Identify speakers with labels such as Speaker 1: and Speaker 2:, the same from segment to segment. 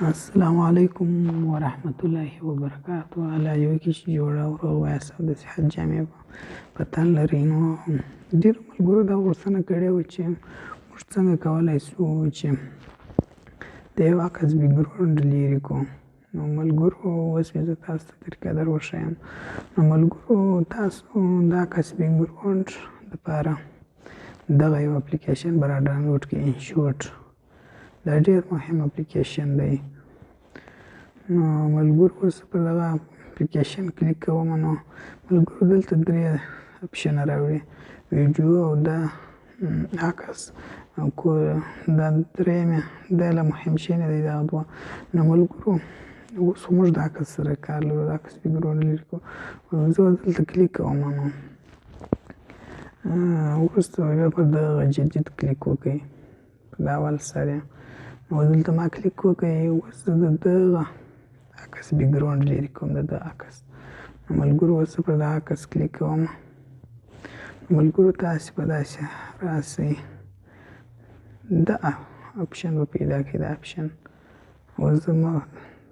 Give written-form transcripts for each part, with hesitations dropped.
Speaker 1: السلام علیکم ورحمة الله وبرکاته. الله یو کې چې جوړه او روغ وایاست او د صحت جامې په تن لرئ. نو ډېرو ملګرو دا غوښتنه کړې وه چې موږ څنګه کولی شو چې د یو عکس بیکګراونډ لرې کړو. نو ملګرو اوس مې زه تاسو ته طریقه در وښیم. نو ملګرو تاسو د عکس بیکګراونډ دپاره دغه یو اپلیکیشن به را ډاونلوډ کړئ، انشوټ. دا ډېر مهم اپلیکیشن دی. نو ملګرو اوس پر دغه اپلیکیشن کلیک کوم. نو ملګرو دلته درې اپشنه راوړي، ویډیو او د عکس او دا درېیمې دا له مهم شی نه دی، دغه دوه. نو ملګرو اوس موږ د عکس سره کار لرو، د عکس بیکګراونډ لرې کړو. زه دلته کلیک کوم. نو وروسته بیا پر دغه جدید کلیک وکړئ په د اول سر یې. نو دلته ما کلیک وکړئ. اوس زه د دغه عکس بیکګراونډ لرې کوم، د ده عکس. نو ملګرو اوس زه پر دغه عکس کلیک کوم. ملګرو تاسې به داسې راسئ، دا اپشن به پیدا کړئ، دا اپشن. اوس زه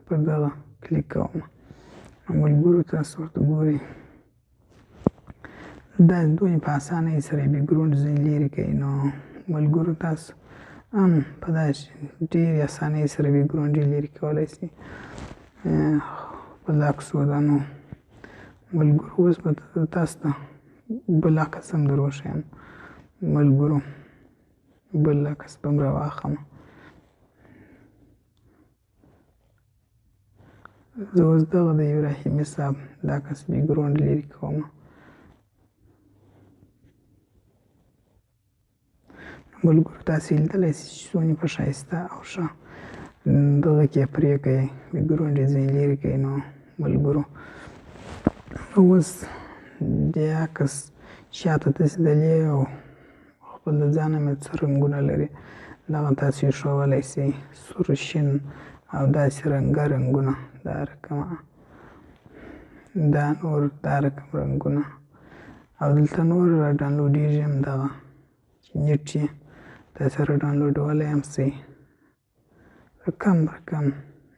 Speaker 1: پر دغه کلیک کوم. نو ملګرو تاسو ورته ګورئ، دا دوی په اسانۍ سره بیکګراونډ ځینې لرې کوي. نو ملګرو تاسو هم په داسې ډېرې اسانۍ سره بیکګراونډ یې لرې کولی شئ خپل عکسو ته. نو ملګرو اوس به تاسو ته بل عکس هم در وښیم. ملګرو بل عکس به هم راواخلم. زه اوس دغه د ابراهیمي صاحب د عکس بیکګراونډ لرې کوم. ملګرو تاسې لیدلی شئ چې څومره په ښایسته او ښه دغه کې یې پرې کړئ، بیکګراونډ یې ځینې لرې کړئ. نو ملګرو اوس دې عکس شاته تسدلې او خپل د ځانه مې څه رنګونه لري، دغه تاسې ښودلی شئ، سور، شین او داسې رنګونه، دا رقمه دا نور دا رقم رنګونه. او دلته نور را ډاونلوډېږي هم دغه چې نیټ یې تاسې را ډاونلوډولی هم شئ، رقم.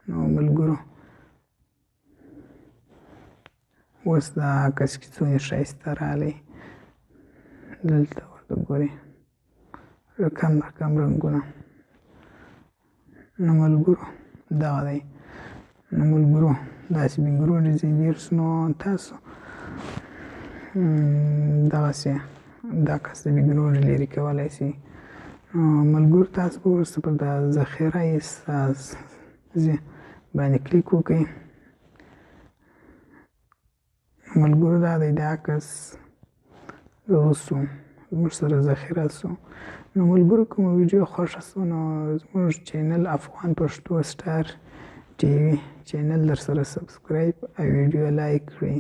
Speaker 1: نو ملګرو اوس دا عکس کې څومره ښایسته راغلی، دلته ورته ګورئ، رقم رنګونه. نو ملګرو دغه دی. نو ملګرو داسې بیکګراونډ یې ځینې لرې شو. نو تاسو دغسې د عکس د بیکګراونډ لرې کولی شئ. ملګرو تاسو به وروسته پر د ذخیره استازي باندې کلیک وکړئ. ملګرو دا دی د عکس دغه شو، زموږ سره ذخیره شو. نو ملګرو کومه ویډیو خوښه شوه نو زموږ چینل افغان پښتو سټار ټي وي چینل در سره سبسکرایب او ویډیو لایک کړئ.